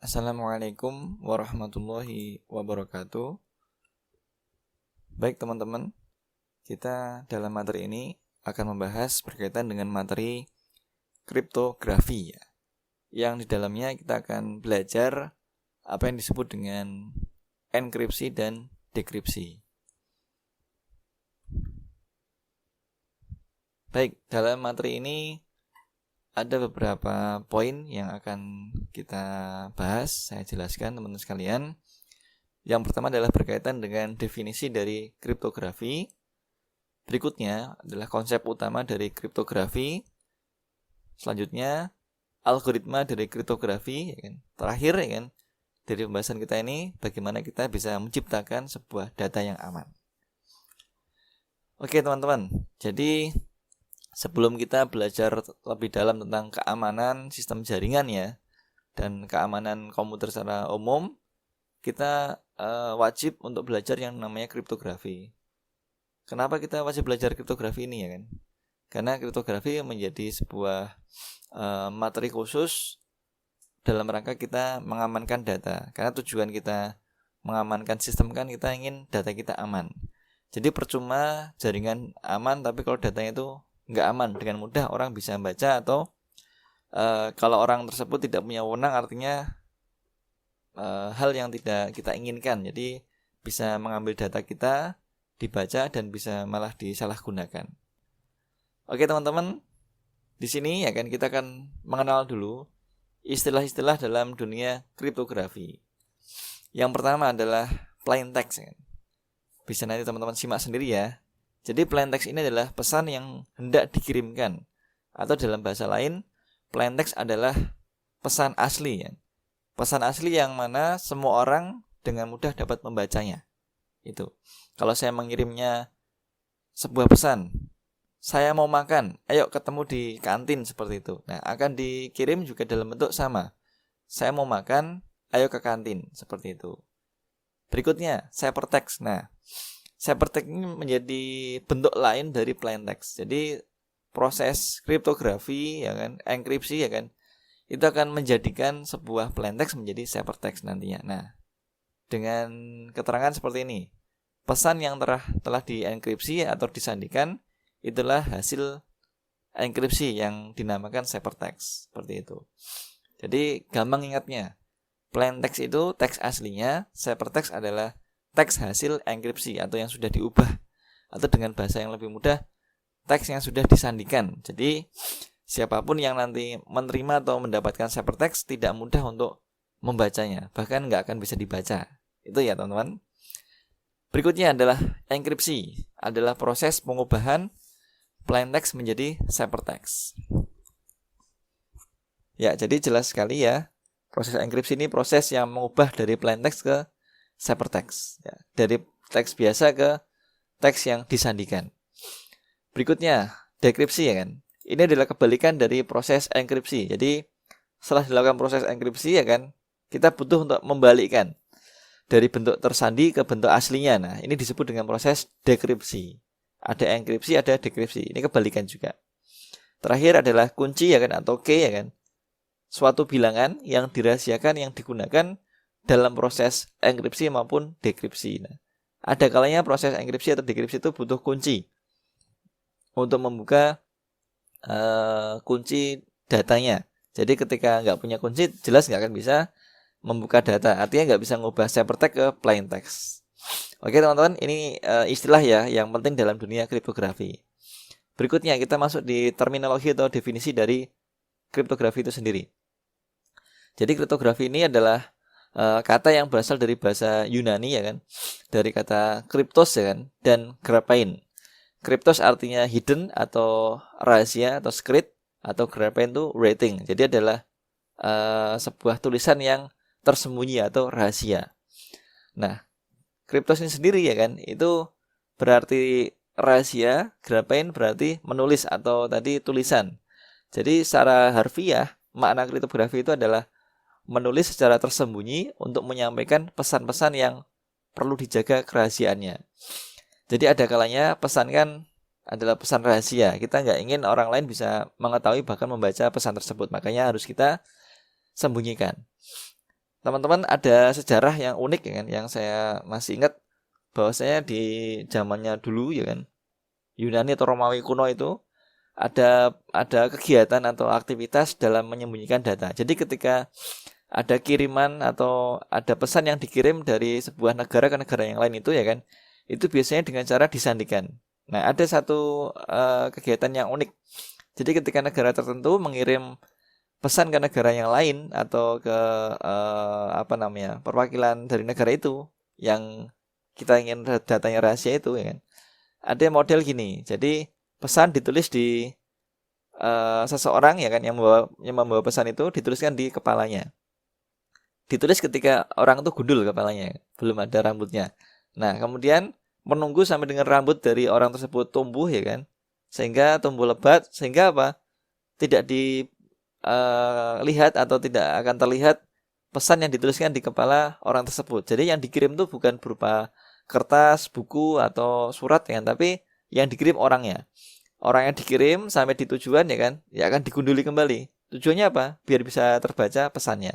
Assalamualaikum warahmatullahi wabarakatuh. Baik teman-teman, kita dalam materi ini akan membahas berkaitan dengan materi kriptografi ya. Yang di dalamnya kita akan belajar apa yang disebut dengan enkripsi dan dekripsi. Baik, dalam materi ini ada beberapa poin yang akan kita bahas, saya jelaskan teman-teman sekalian. Yang pertama adalah berkaitan dengan definisi dari kriptografi. Berikutnya adalah konsep utama dari kriptografi. Selanjutnya, algoritma dari kriptografi. Terakhir, dari pembahasan kita ini, bagaimana kita bisa menciptakan sebuah data yang aman. Oke teman-teman, jadi sebelum kita belajar lebih dalam tentang keamanan sistem jaringan ya, dan keamanan komputer secara umum, kita wajib untuk belajar yang namanya kriptografi. Kenapa kita wajib belajar kriptografi ini ya kan? Karena kriptografi menjadi sebuah materi khusus dalam rangka kita mengamankan data. Karena tujuan kita mengamankan sistem kan kita ingin data kita aman. Jadi percuma jaringan aman tapi kalau datanya itu nggak aman, dengan mudah orang bisa membaca atau kalau orang tersebut tidak punya wewenang, artinya hal yang tidak kita inginkan. Jadi bisa mengambil data kita, dibaca dan bisa malah disalahgunakan. Oke teman-teman, di sini ya kan kita akan mengenal dulu istilah-istilah dalam dunia kriptografi. Yang pertama adalah plain text. Bisa nanti teman-teman simak sendiri ya. Jadi plain text ini adalah pesan yang hendak dikirimkan, atau dalam bahasa lain, plain text adalah pesan asli ya. Pesan asli yang mana semua orang dengan mudah dapat membacanya. Itu. Kalau saya mengirimnya sebuah pesan, saya mau makan, ayo ketemu di kantin, seperti itu. Nah, akan dikirim juga dalam bentuk sama. Saya mau makan, ayo ke kantin, seperti itu. Berikutnya, ciphertext. Nah, ciphertext ini menjadi bentuk lain dari plain text. Jadi proses kriptografi ya kan, enkripsi ya kan, itu akan menjadikan sebuah plain text menjadi ciphertext nantinya. Nah, dengan keterangan seperti ini, pesan yang telah dienkripsi atau disandikan itulah hasil enkripsi yang dinamakan ciphertext, seperti itu. Jadi gampang ingatnya, plain text itu teks aslinya, ciphertext adalah teks hasil enkripsi atau yang sudah diubah, atau dengan bahasa yang lebih mudah, teks yang sudah disandikan. Jadi siapapun yang nanti menerima atau mendapatkan ciphertext tidak mudah untuk membacanya, bahkan nggak akan bisa dibaca. Itu ya teman-teman. Berikutnya adalah enkripsi, adalah proses pengubahan plain text menjadi ciphertext. Ya, jadi jelas sekali ya, proses enkripsi ini proses yang mengubah dari plain text ke ciphertext ya, dari teks biasa ke teks yang disandikan. Berikutnya dekripsi ya kan. Ini adalah kebalikan dari proses enkripsi. Jadi setelah dilakukan proses enkripsi ya kan, kita butuh untuk membalikkan dari bentuk tersandi ke bentuk aslinya. Nah, ini disebut dengan proses dekripsi. Ada enkripsi, ada dekripsi. Ini kebalikan juga. Terakhir adalah kunci ya kan, atau key ya kan. Suatu bilangan yang dirahasiakan yang digunakan dalam proses enkripsi maupun dekripsi. Nah, ada kalanya proses enkripsi atau dekripsi itu butuh kunci untuk membuka kunci datanya. Jadi ketika nggak punya kunci, jelas nggak akan bisa membuka data. Artinya nggak bisa ngubah ciphertext ke plain text. Oke teman-teman, ini istilah ya yang penting dalam dunia kriptografi. Berikutnya kita masuk di terminologi atau definisi dari kriptografi itu sendiri. Jadi kriptografi ini adalah kata yang berasal dari bahasa Yunani ya kan, dari kata kriptos ya kan, dan graphein. Kriptos artinya hidden atau rahasia atau secret, atau graphein itu writing. Jadi adalah sebuah tulisan yang tersembunyi atau rahasia. Nah, kriptos ini sendiri ya kan, itu berarti rahasia, graphein berarti menulis atau tadi tulisan. Jadi secara harfiah makna kriptografi itu adalah menulis secara tersembunyi untuk menyampaikan pesan-pesan yang perlu dijaga kerahasiaannya. Jadi ada kalanya pesan kan adalah pesan rahasia. Kita nggak ingin orang lain bisa mengetahui bahkan membaca pesan tersebut. Makanya harus kita sembunyikan. teman-teman ada sejarah yang unik ya kan, yang saya masih ingat bahwasanya di zamannya dulu ya kan, Yunani atau Romawi kuno itu ada kegiatan atau aktivitas dalam menyembunyikan data. Jadi ketika ada kiriman atau ada pesan yang dikirim dari sebuah negara ke negara yang lain itu ya kan, itu biasanya dengan cara disandikan. Nah, ada satu kegiatan yang unik. Jadi ketika negara tertentu mengirim pesan ke negara yang lain atau ke perwakilan dari negara itu yang kita ingin datanya rahasia itu ya kan, ada model gini. Jadi pesan ditulis di seseorang ya kan, yang membawa pesan itu dituliskan di kepalanya. Ditulis ketika orang itu gundul kepalanya, belum ada rambutnya. Nah, kemudian menunggu sampai dengan rambut dari orang tersebut tumbuh ya kan, sehingga tumbuh lebat, sehingga apa? Tidak dilihat atau tidak akan terlihat pesan yang dituliskan di kepala orang tersebut. Jadi yang dikirim itu bukan berupa kertas, buku atau surat ya kan, tapi yang dikirim orangnya. Orang yang dikirim sampai di tujuan ya kan, ya akan digunduli kembali. Tujuannya apa? Biar bisa terbaca pesannya.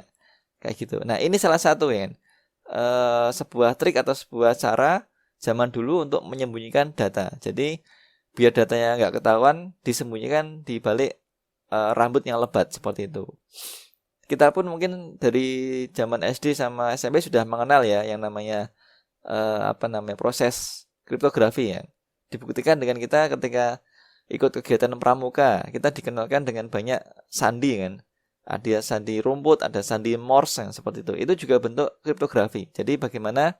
Kayak gitu. Nah, ini salah satu ya kan, sebuah trik atau sebuah cara zaman dulu untuk menyembunyikan data. Jadi biar datanya nggak ketahuan, disembunyikan di balik rambut yang lebat seperti itu. Kita pun mungkin dari zaman SD sama SMP sudah mengenal ya yang namanya proses kriptografi ya. Dibuktikan dengan kita ketika ikut kegiatan pramuka, kita dikenalkan dengan banyak sandi kan. Ada sandi rumput, ada sandi Morse yang seperti itu. Itu juga bentuk kriptografi. Jadi bagaimana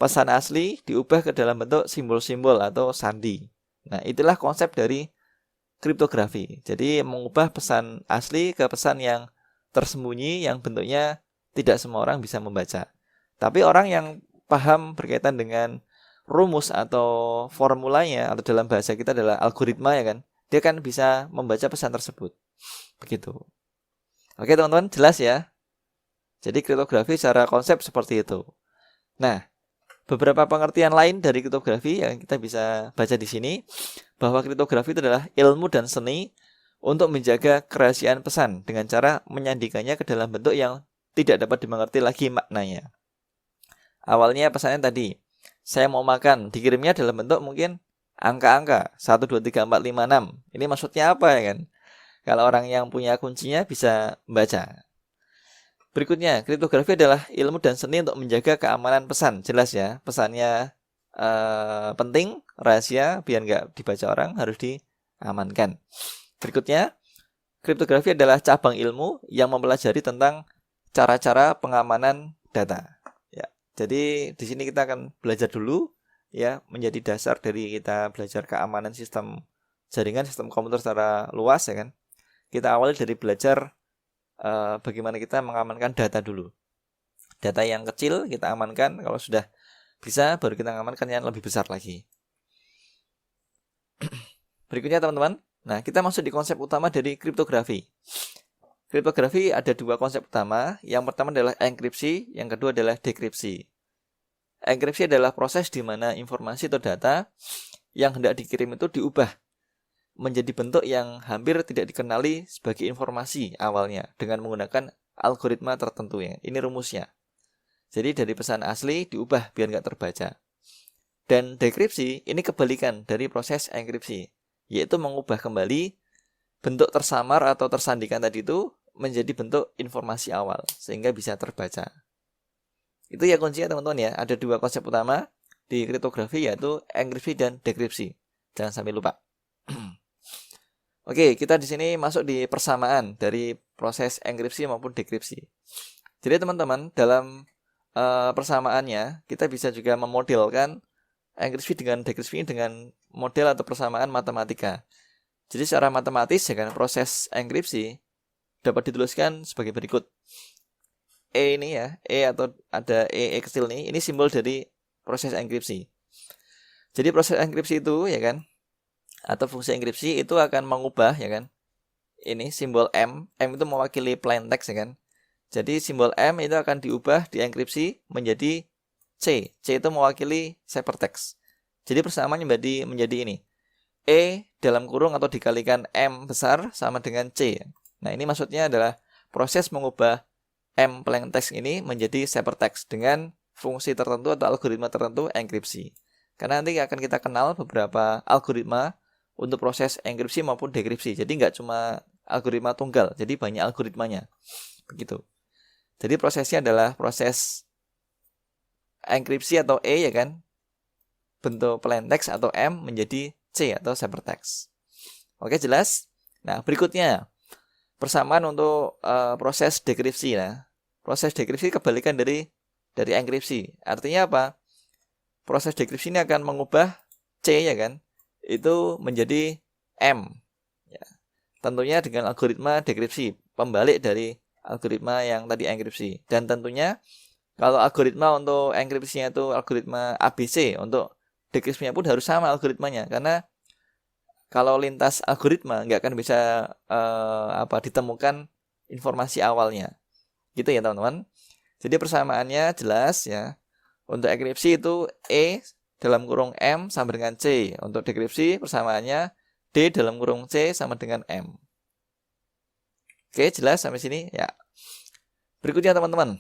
pesan asli diubah ke dalam bentuk simbol-simbol atau sandi. Nah, itulah konsep dari kriptografi. Jadi mengubah pesan asli ke pesan yang tersembunyi yang bentuknya tidak semua orang bisa membaca. Tapi orang yang paham berkaitan dengan rumus atau formulanya atau dalam bahasa kita adalah algoritma ya kan, dia kan bisa membaca pesan tersebut. Begitu. Oke teman-teman, jelas ya. Jadi kriptografi secara konsep seperti itu. Nah, beberapa pengertian lain dari kriptografi yang kita bisa baca di sini, bahwa kriptografi itu adalah ilmu dan seni untuk menjaga kerahasiaan pesan dengan cara menyandikannya ke dalam bentuk yang tidak dapat dimengerti lagi maknanya. Awalnya pesannya tadi, saya mau makan, dikirimnya dalam bentuk mungkin angka-angka 1, 2, 3, 4, 5, 6. Ini maksudnya apa ya kan? Kalau orang yang punya kuncinya bisa membaca. Berikutnya, kriptografi adalah ilmu dan seni untuk menjaga keamanan pesan. Jelas ya, pesannya penting, rahasia, biar nggak dibaca orang, harus diamankan. Berikutnya, kriptografi adalah cabang ilmu yang mempelajari tentang cara-cara pengamanan data. Ya, jadi di sini kita akan belajar dulu ya, menjadi dasar dari kita belajar keamanan sistem jaringan, sistem komputer secara luas ya kan. Kita awali dari belajar bagaimana kita mengamankan data dulu. Data yang kecil kita amankan, kalau sudah bisa baru kita mengamankan yang lebih besar lagi. Berikutnya teman-teman, nah kita masuk di konsep utama dari kriptografi. Kriptografi ada dua konsep utama. Yang pertama adalah enkripsi, yang kedua adalah dekripsi. Enkripsi adalah proses di mana informasi atau data yang hendak dikirim itu diubah menjadi bentuk yang hampir tidak dikenali sebagai informasi awalnya dengan menggunakan algoritma tertentu ya. Ini rumusnya. Jadi dari pesan asli diubah biar nggak terbaca. Dan dekripsi ini kebalikan dari proses enkripsi, yaitu mengubah kembali bentuk tersamar atau tersandikan tadi itu menjadi bentuk informasi awal sehingga bisa terbaca. Itu ya kuncinya teman-teman ya. Ada dua konsep utama di kriptografi yaitu enkripsi dan dekripsi. Jangan sampai lupa. Oke, kita di sini masuk di persamaan dari proses enkripsi maupun dekripsi. Jadi teman-teman, dalam persamaannya kita bisa juga memodelkan enkripsi dengan dekripsi dengan model atau persamaan matematika. Jadi secara matematis ya kan, proses enkripsi dapat dituliskan sebagai berikut. E ini ya, E atau ada E kecil nih, ini simbol dari proses enkripsi. Jadi proses enkripsi itu ya kan, atau fungsi enkripsi itu akan mengubah ya kan, ini simbol M itu mewakili plain text ya kan. Jadi simbol M itu akan diubah di enkripsi menjadi C itu mewakili ciphertext. Jadi persamaannya menjadi ini, E dalam kurung atau dikalikan M besar sama dengan C. Nah ini maksudnya adalah proses mengubah M plaintext ini menjadi ciphertext dengan fungsi tertentu atau algoritma tertentu enkripsi. Karena nanti akan kita kenal beberapa algoritma untuk proses enkripsi maupun dekripsi. Jadi nggak cuma algoritma tunggal, jadi banyak algoritmanya. Begitu. Jadi prosesnya adalah proses enkripsi atau E ya kan, bentuk plaintext atau M menjadi C atau ciphertext. Oke, jelas? Nah, berikutnya persamaan untuk proses dekripsi. Nah, proses dekripsi kebalikan dari enkripsi. Artinya apa? Proses dekripsi ini akan mengubah C ya kan, itu menjadi M. Ya. Tentunya dengan algoritma dekripsi, pembalik dari algoritma yang tadi enkripsi. Dan tentunya kalau algoritma untuk enkripsinya itu algoritma ABC, untuk dekripsinya pun harus sama algoritmanya. Karena kalau lintas algoritma nggak akan bisa ditemukan informasi awalnya. Gitu ya teman-teman. Jadi persamaannya jelas ya. Untuk enkripsi itu E dalam kurung M sama dengan C. Untuk dekripsi persamaannya D dalam kurung C sama dengan M. Oke, jelas sampai sini ya. Berikutnya teman-teman.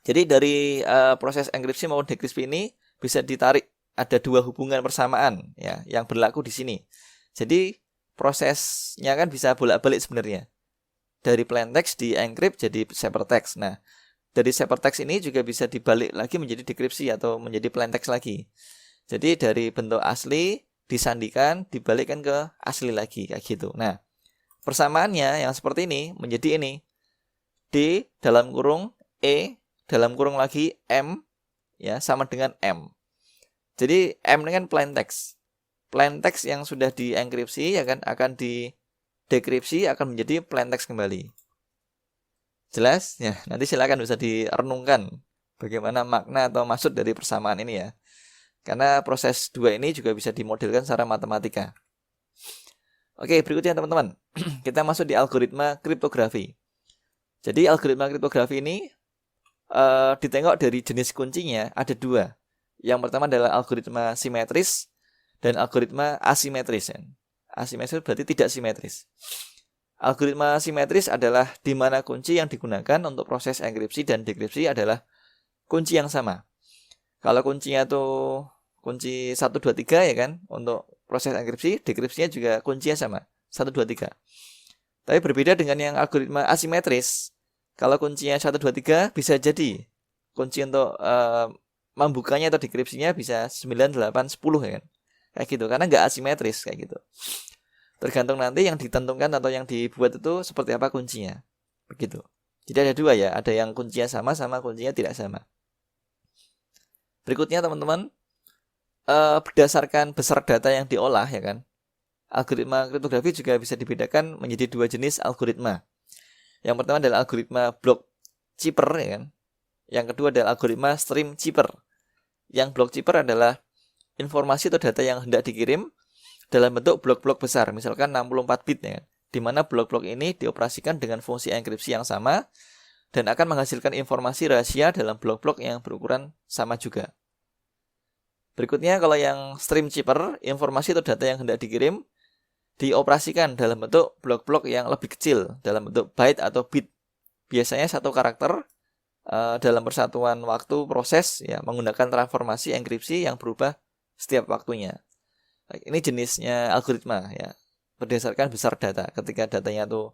Jadi dari proses enkripsi maupun dekripsi ini bisa ditarik ada dua hubungan persamaan ya yang berlaku di sini. Jadi prosesnya kan bisa bolak-balik sebenarnya. Dari plaintext di encrypt jadi ciphertext. Nah, dari ciphertext ini juga bisa dibalik lagi menjadi dekripsi atau menjadi plaintext lagi. Jadi dari bentuk asli disandikan, dibalikkan ke asli lagi kayak gitu. Nah, persamaannya yang seperti ini menjadi ini. D dalam kurung E dalam kurung lagi M ya sama dengan M. Jadi M dengan plaintext. Plaintext yang sudah dienkripsi ya kan akan didekripsi akan menjadi plaintext kembali. Jelas? Ya, nanti silakan bisa direnungkan bagaimana makna atau maksud dari persamaan ini ya. Karena proses dua ini juga bisa dimodelkan secara matematika. Oke, berikutnya teman-teman. Kita masuk di algoritma kriptografi. Jadi algoritma kriptografi ini ditengok dari jenis kuncinya ada dua. Yang pertama adalah algoritma simetris dan algoritma asimetris. Asimetris berarti tidak simetris. Algoritma simetris adalah di mana kunci yang digunakan untuk proses enkripsi dan dekripsi adalah kunci yang sama. Kalau kuncinya tuh kunci 1, 2, 3 ya kan, untuk proses enkripsi, dekripsinya juga kuncinya sama, 1, 2, 3. Tapi berbeda dengan yang algoritma asimetris. Kalau kuncinya 1, 2, 3 bisa jadi kunci untuk membukanya atau dekripsinya bisa 9, 8, 10 ya kan. Kayak gitu, karena nggak asimetris kayak gitu. Tergantung nanti yang ditentukan atau yang dibuat itu seperti apa kuncinya. Begitu. Jadi ada dua ya, ada yang kuncinya sama kuncinya tidak sama. Berikutnya teman-teman, berdasarkan besar data yang diolah ya kan. Algoritma kriptografi juga bisa dibedakan menjadi dua jenis algoritma. Yang pertama adalah algoritma block chipper ya kan. Yang kedua adalah algoritma stream chipper. Yang block chipper adalah informasi atau data yang hendak dikirim dalam bentuk blok-blok besar, misalkan 64 bit ya, di mana blok-blok ini dioperasikan dengan fungsi enkripsi yang sama dan akan menghasilkan informasi rahasia dalam blok-blok yang berukuran sama juga. Berikutnya kalau yang stream chipper, informasi atau data yang hendak dikirim dioperasikan dalam bentuk blok-blok yang lebih kecil, dalam bentuk byte atau bit. Biasanya satu karakter dalam persatuan waktu proses ya menggunakan transformasi enkripsi yang berubah setiap waktunya. Ini jenisnya algoritma ya, berdasarkan besar data. Ketika datanya tuh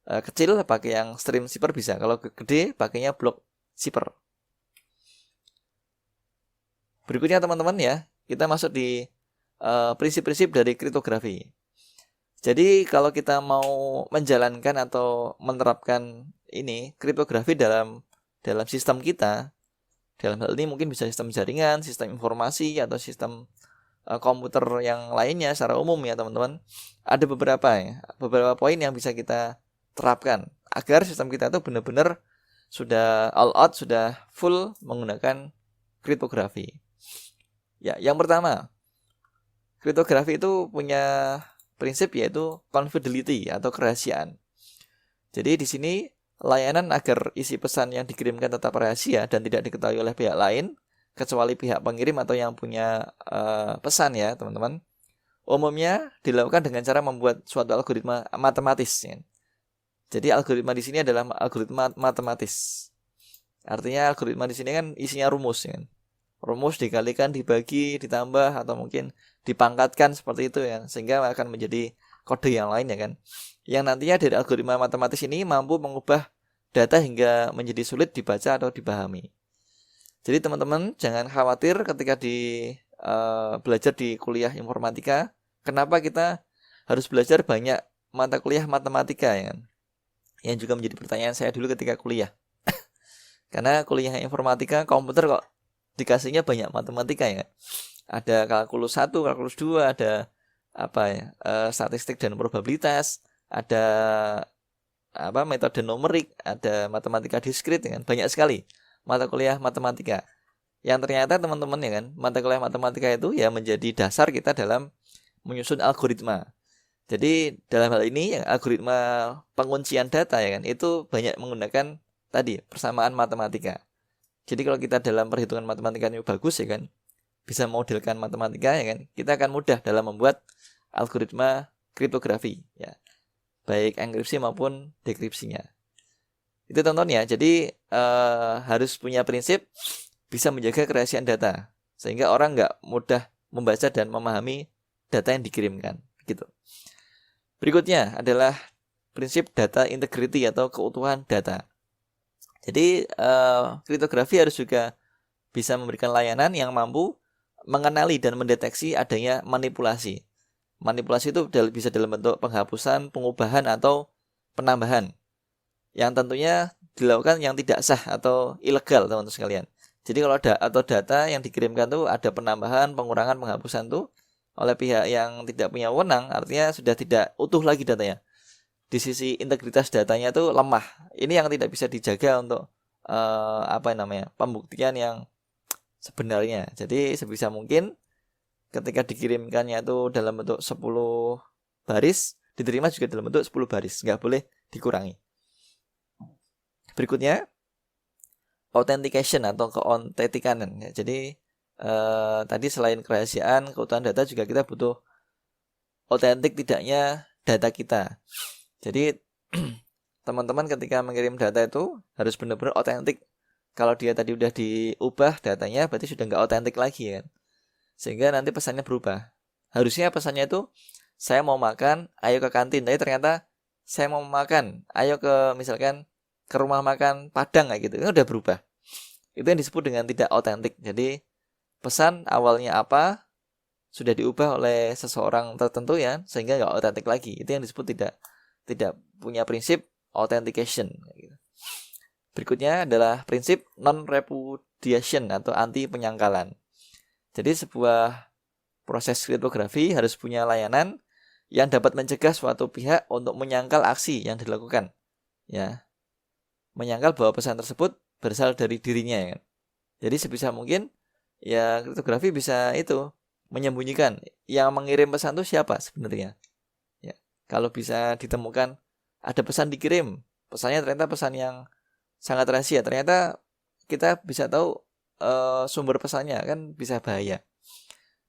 kecil pakai yang stream chipper bisa, kalau gede pakainya block chipper. Berikutnya teman-teman ya, kita masuk di prinsip-prinsip dari kriptografi. Jadi kalau kita mau menjalankan atau menerapkan ini kriptografi dalam sistem kita, dalam hal ini mungkin bisa sistem jaringan, sistem informasi atau sistem komputer yang lainnya secara umum ya teman-teman. Ada beberapa poin yang bisa kita terapkan agar sistem kita itu benar-benar sudah all out, sudah full menggunakan kriptografi. Ya, yang pertama, kriptografi itu punya prinsip yaitu confidentiality atau kerahasiaan. Jadi di sini layanan agar isi pesan yang dikirimkan tetap rahasia dan tidak diketahui oleh pihak lain kecuali pihak pengirim atau yang punya pesan ya teman-teman. Umumnya dilakukan dengan cara membuat suatu algoritma matematis ya. Jadi algoritma di sini adalah algoritma matematis. Artinya algoritma di sini kan isinya rumus ya kan. Rumus dikalikan, dibagi, ditambah atau mungkin dipangkatkan seperti itu ya, sehingga akan menjadi kode yang lain ya kan. Yang nantinya dari algoritma matematis ini mampu mengubah data hingga menjadi sulit dibaca atau dipahami. Jadi teman-teman jangan khawatir ketika belajar di kuliah informatika. Kenapa kita harus belajar banyak mata kuliah matematika ya kan? Yang juga menjadi pertanyaan saya dulu ketika kuliah. Karena kuliah informatika komputer kok dikasihnya banyak matematika ya. Ada kalkulus 1, kalkulus 2, ada statistik dan probabilitas, ada metode numerik, ada matematika diskrit ya kan. Banyak sekali mata kuliah matematika. Yang ternyata teman-teman ya kan, mata kuliah matematika itu ya menjadi dasar kita dalam menyusun algoritma. Jadi dalam hal ini yang algoritma penguncian data ya kan, itu banyak menggunakan tadi persamaan matematika. Jadi kalau kita dalam perhitungan matematika ini bagus ya kan, bisa modelkan matematika ya kan, kita akan mudah dalam membuat algoritma kriptografi ya, baik enkripsi maupun dekripsinya. Itu tontonnya. Jadi harus punya prinsip bisa menjaga kerahasiaan data sehingga orang nggak mudah membaca dan memahami data yang dikirimkan gitu. Berikutnya adalah prinsip data integrity atau keutuhan data. Jadi kriptografi harus juga bisa memberikan layanan yang mampu mengenali dan mendeteksi adanya manipulasi. Manipulasi itu bisa dalam bentuk penghapusan, pengubahan atau penambahan. Yang tentunya dilakukan yang tidak sah atau ilegal teman-teman sekalian. Jadi kalau data yang dikirimkan tuh ada penambahan, pengurangan, penghapusan tuh oleh pihak yang tidak punya wewenang, artinya sudah tidak utuh lagi datanya. Di sisi integritas datanya itu lemah. Ini yang tidak bisa dijaga untuk pembuktian yang sebenarnya. Jadi sebisa mungkin ketika dikirimkannya itu dalam bentuk 10 baris, diterima juga dalam bentuk 10 baris, nggak boleh dikurangi. Berikutnya authentication atau keautentikanan. Jadi tadi selain kerahasiaan, keutuhan data juga kita butuh otentik tidaknya data kita. Jadi teman-teman ketika mengirim data itu harus benar-benar otentik. Kalau dia tadi udah diubah datanya berarti sudah nggak otentik lagi kan. Sehingga nanti pesannya berubah. Harusnya pesannya itu saya mau makan, ayo ke kantin. Tapi ternyata saya mau makan, ayo misalkan ke rumah makan Padang kayak gitu. Ini udah berubah. Itu yang disebut dengan tidak otentik. Jadi pesan awalnya apa sudah diubah oleh seseorang tertentu ya, sehingga nggak otentik lagi. Itu yang disebut tidak punya prinsip authentication. Berikutnya adalah prinsip non-repudiation atau anti penyangkalan. Jadi sebuah proses kriptografi harus punya layanan yang dapat mencegah suatu pihak untuk menyangkal aksi yang dilakukan. Ya, menyangkal bahwa pesan tersebut berasal dari dirinya ya. Jadi sebisa mungkin ya kriptografi bisa itu menyembunyikan yang mengirim pesan itu siapa sebenarnya. Ya, kalau bisa ditemukan ada pesan dikirim, pesannya ternyata pesan yang sangat rahasia, ternyata kita bisa tahu sumber pesannya kan bisa bahaya.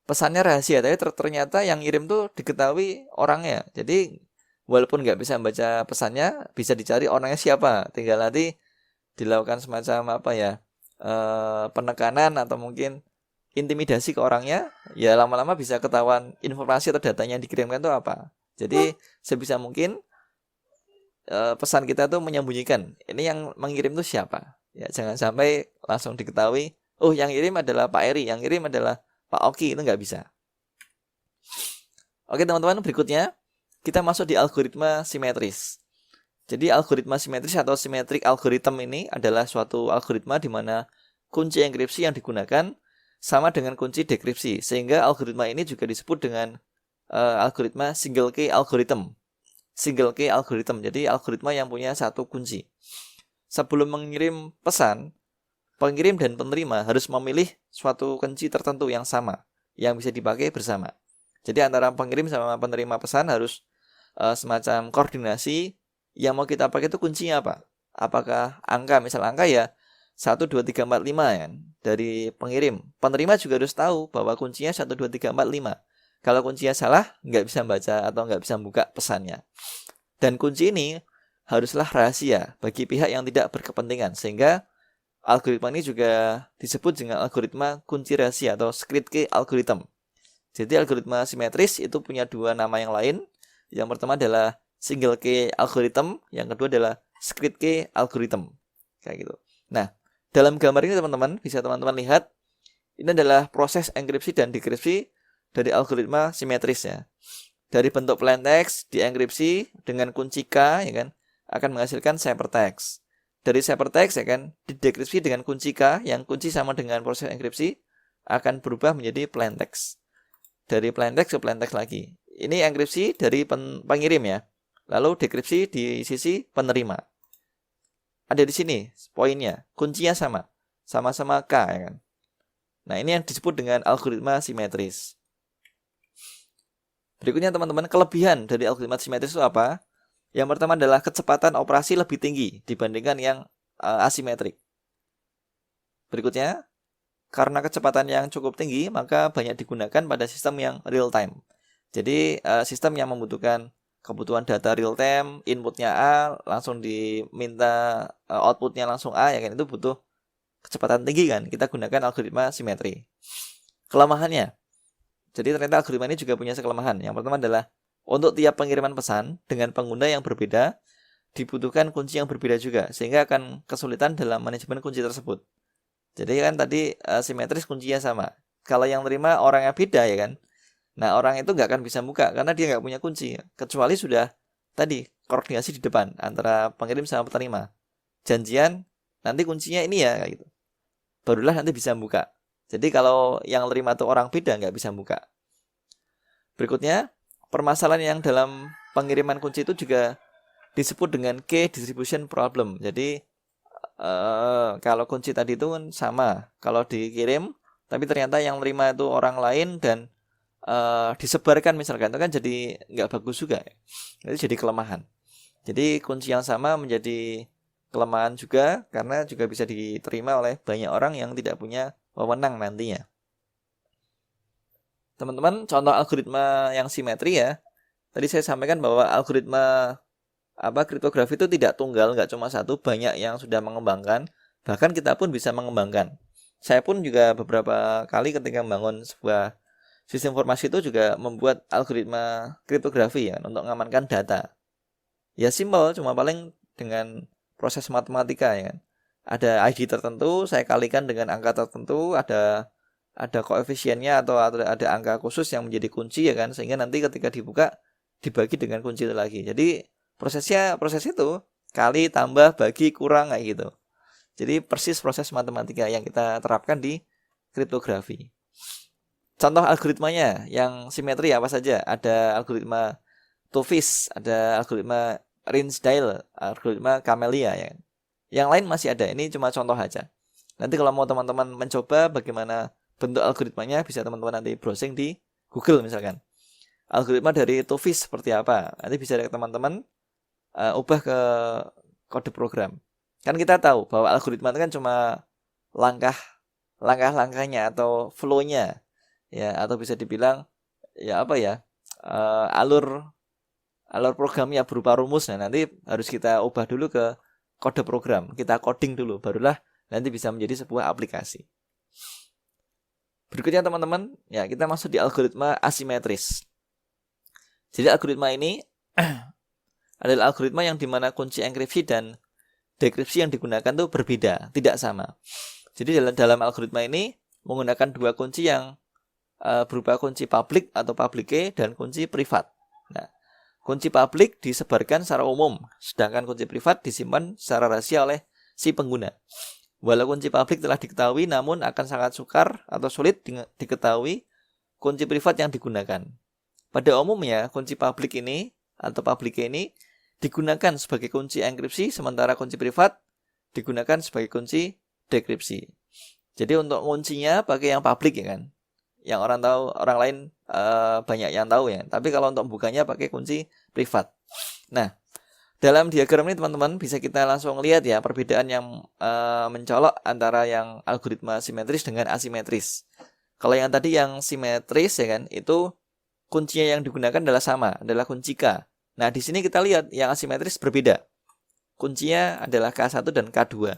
Pesannya rahasia, tapi ternyata yang ngirim tuh diketahui orangnya. Jadi walaupun nggak bisa membaca pesannya, bisa dicari orangnya siapa. Tinggal nanti dilakukan semacam penekanan atau mungkin intimidasi ke orangnya, ya lama-lama bisa ketahuan informasi atau datanya yang dikirimkan itu apa. Jadi sebisa mungkin pesan kita tuh menyembunyikan ini yang mengirim tuh siapa. Ya jangan sampai langsung diketahui, oh yang kirim adalah Pak Eri, yang kirim adalah Pak Oki, itu nggak bisa. Oke teman-teman, berikutnya kita masuk di algoritma simetris. Jadi algoritma simetris atau symmetric algorithm ini adalah suatu algoritma di mana kunci enkripsi yang digunakan sama dengan kunci dekripsi, sehingga algoritma ini juga disebut dengan algoritma single key algorithm. Single key algorithm, jadi algoritma yang punya satu kunci. Sebelum mengirim pesan, pengirim dan penerima harus memilih suatu kunci tertentu yang sama, yang bisa dipakai bersama. Jadi antara pengirim sama penerima pesan harus semacam koordinasi. Yang mau kita pakai itu kuncinya apa? Apakah angka, misal angka ya 1, 2, 3, 4, 5 ya, dari pengirim. Penerima juga harus tahu bahwa kuncinya 1, 2, 3, 4, 5. Kalau kuncinya salah, nggak bisa baca atau nggak bisa buka pesannya. Dan kunci ini haruslah rahasia bagi pihak yang tidak berkepentingan, sehingga algoritma ini juga disebut dengan algoritma kunci rahasia atau secret key algorithm. Jadi algoritma simetris itu punya dua nama yang lain. Yang pertama adalah single key algorithm, yang kedua adalah secret key algorithm. Kayak gitu. Nah, dalam gambar ini teman-teman bisa teman-teman lihat ini adalah proses enkripsi dan dekripsi dari algoritma simetris ya. Dari bentuk plain text dienkripsi dengan kunci K ya kan akan menghasilkan ciphertext. Dari ciphertext ya kan didekripsi dengan kunci K yang kunci sama dengan proses enkripsi akan berubah menjadi plain text. Dari plain text ke plain text lagi. Ini enkripsi dari pengirim ya. Lalu dekripsi di sisi penerima. Ada di sini poinnya, kuncinya sama. Sama-sama K ya kan. Nah, ini yang disebut dengan algoritma simetris. Berikutnya teman-teman, kelebihan dari algoritma simetris itu apa? Yang pertama adalah kecepatan operasi lebih tinggi dibandingkan yang asimetrik. Berikutnya, karena kecepatan yang cukup tinggi, maka banyak digunakan pada sistem yang real time. Jadi sistem yang membutuhkan kebutuhan data real time, inputnya A, langsung diminta outputnya langsung A, ya kan, itu butuh kecepatan tinggi kan. Kita gunakan algoritma simetri. Kelemahannya, jadi ternyata algoritma ini juga punya kelemahan. Yang pertama adalah untuk tiap pengiriman pesan dengan pengguna yang berbeda, dibutuhkan kunci yang berbeda juga, sehingga akan kesulitan dalam manajemen kunci tersebut. Jadi kan tadi simetris kuncinya sama. Kalau yang terima orangnya beda ya kan. Nah, orang itu nggak akan bisa buka karena dia nggak punya kunci. Kecuali sudah tadi koordinasi di depan antara pengirim sama penerima. Janjian nanti kuncinya ini ya kayak gitu. Barulah nanti bisa buka. Jadi kalau yang terima itu orang beda nggak bisa buka. Berikutnya, permasalahan yang dalam pengiriman kunci itu juga disebut dengan key distribution problem. Jadi kalau kunci tadi itu kan sama, kalau dikirim tapi ternyata yang terima itu orang lain dan disebarkan misalkan, itu kan jadi nggak bagus juga, itu jadi kelemahan. Jadi kunci yang sama menjadi kelemahan juga karena juga bisa diterima oleh banyak orang yang tidak punya wewenang nantinya. Teman-teman, contoh algoritma yang simetri ya, tadi saya sampaikan bahwa algoritma kriptografi itu tidak tunggal, nggak cuma satu, banyak yang sudah mengembangkan. Bahkan kita pun bisa mengembangkan. Saya pun juga beberapa kali ketika membangun sebuah sistem informasi itu juga membuat algoritma kriptografi ya untuk mengamankan data. Ya simpel, cuma paling dengan proses matematika ya kan. Ada ID tertentu, saya kalikan dengan angka tertentu, ada koefisiennya atau ada angka khusus yang menjadi kunci ya kan, sehingga nanti ketika dibuka dibagi dengan kunci itu lagi. Jadi proses itu kali tambah bagi kurang kayak gitu. Jadi persis proses matematika yang kita terapkan di kriptografi. Contoh algoritmanya yang simetri apa saja? Ada algoritma Tufis, ada algoritma Rinsdale, algoritma Camellia ya. Yang lain masih ada. Ini cuma contoh aja. Nanti kalau mau teman-teman mencoba bagaimana bentuk algoritmanya, bisa teman-teman nanti browsing di Google misalkan. Algoritma dari Tufis seperti apa? Nanti bisa teman-teman ubah ke kode program. Kan kita tahu bahwa algoritma itu kan cuma langkah-langkahnya atau flow-nya ya, atau bisa dibilang ya alur programnya berupa rumus. Nah, nanti harus kita ubah dulu ke kode program, kita coding dulu, barulah nanti bisa menjadi sebuah aplikasi. Berikutnya teman-teman, ya kita masuk di algoritma asimetris. Jadi algoritma ini adalah algoritma yang dimana kunci enkripsi dan dekripsi yang digunakan itu berbeda, tidak sama. Jadi dalam algoritma ini menggunakan dua kunci yang berupa kunci public atau public key dan kunci privat. Nah, kunci public disebarkan secara umum, sedangkan kunci privat disimpan secara rahasia oleh si pengguna. Walau kunci public telah diketahui, namun akan sangat sukar atau sulit diketahui kunci privat yang digunakan. Pada umumnya, kunci public ini atau public key ini digunakan sebagai kunci enkripsi, sementara kunci privat digunakan sebagai kunci dekripsi. Jadi untuk kuncinya pakai yang public ya kan, yang orang lain banyak yang tahu ya. Tapi kalau untuk bukanya pakai kunci privat. Nah, dalam diagram ini teman-teman bisa kita langsung lihat ya perbedaan yang mencolok antara yang algoritma simetris dengan asimetris. Kalau yang tadi yang simetris ya kan, itu kuncinya yang digunakan adalah sama, adalah kunci K. Nah, di sini kita lihat yang asimetris berbeda. kuncinya adalah K1 dan K2.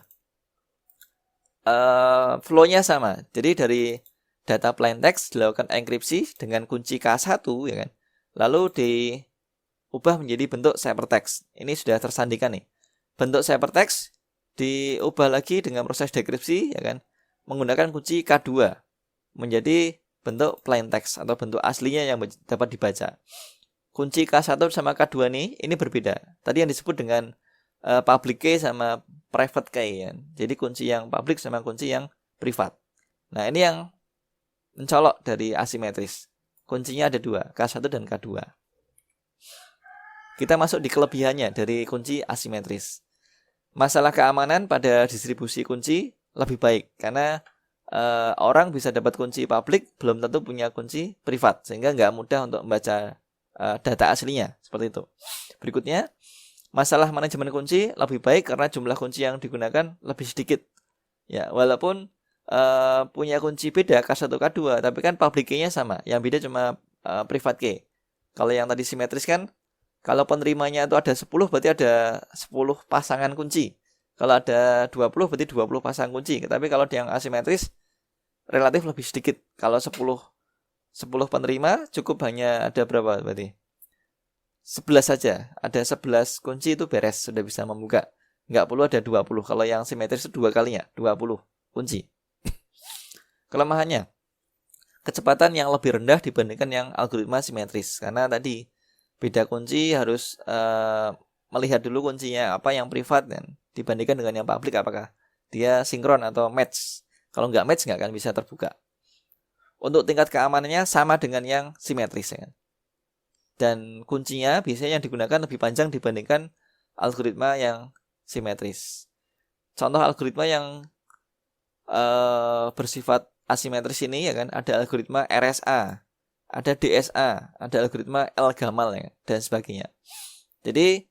Flow-nya sama. Jadi dari data plain text dilakukan enkripsi dengan kunci K1 ya kan. Lalu diubah menjadi bentuk ciphertext. Ini sudah tersandikan nih. Bentuk ciphertext diubah lagi dengan proses dekripsi ya kan, menggunakan kunci K2 menjadi bentuk plain text atau bentuk aslinya yang dapat dibaca. Kunci K1 sama K2 ini berbeda. Tadi yang disebut dengan public key sama private key ya. Jadi kunci yang public sama kunci yang privat. Nah, ini yang mencolok dari asimetris. Kuncinya ada dua, K1 dan K2. Kita masuk di kelebihannya dari kunci asimetris. Masalah keamanan pada distribusi kunci lebih baik karena orang bisa dapat kunci publik belum tentu punya kunci privat, sehingga nggak mudah untuk membaca data aslinya seperti itu. Berikutnya, masalah manajemen kunci lebih baik karena jumlah kunci yang digunakan lebih sedikit. Ya, walaupun punya kunci beda K1 K2, tapi kan public key-nya sama. Yang beda cuma private key. Kalau yang tadi simetris kan, kalau penerimanya itu ada 10 berarti ada 10 pasangan kunci. Kalau ada 20 berarti 20 pasang kunci. Tapi kalau yang asimetris relatif lebih sedikit. Kalau 10 penerima cukup hanya ada berapa berarti? 11 saja. Ada 11 kunci itu beres, sudah bisa membuka. Nggak perlu ada 20. Kalau yang simetris itu 2 kalinya, 20 kunci. Kelemahannya, kecepatan yang lebih rendah dibandingkan yang algoritma simetris. Karena tadi beda kunci harus melihat dulu kuncinya apa yang privat kan, dibandingkan dengan yang publik apakah dia sinkron atau match. Kalau nggak match nggak akan bisa terbuka. Untuk tingkat keamanannya sama dengan yang simetris ya. Dan kuncinya biasanya yang digunakan lebih panjang dibandingkan algoritma yang simetris. Contoh algoritma yang bersifat asimetris ini ya kan, ada algoritma RSA, ada DSA, ada algoritma L-gamal ya, dan sebagainya. Jadi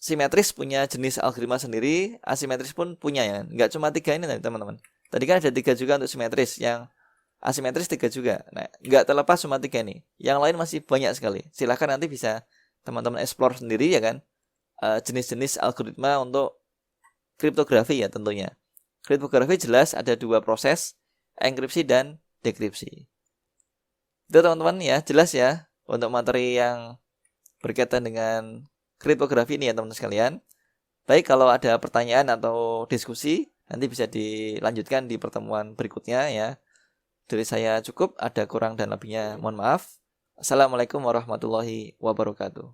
simetris punya jenis algoritma sendiri, asimetris pun punya ya. Nggak cuma 3 ini teman-teman. Tadi kan ada 3 juga untuk simetris, yang asimetris 3 juga. Nah, nggak terlepas cuma 3 ini. Yang lain masih banyak sekali. Silahkan nanti bisa teman-teman explore sendiri ya kan, jenis-jenis algoritma untuk kriptografi ya tentunya. Kriptografi jelas ada 2 proses, enkripsi dan dekripsi. Itu teman-teman ya, jelas ya untuk materi yang berkaitan dengan kriptografi ini ya teman-teman sekalian. Baik, kalau ada pertanyaan atau diskusi nanti bisa dilanjutkan di pertemuan berikutnya ya. Dari saya cukup, ada kurang dan lebihnya mohon maaf. Assalamualaikum warahmatullahi wabarakatuh.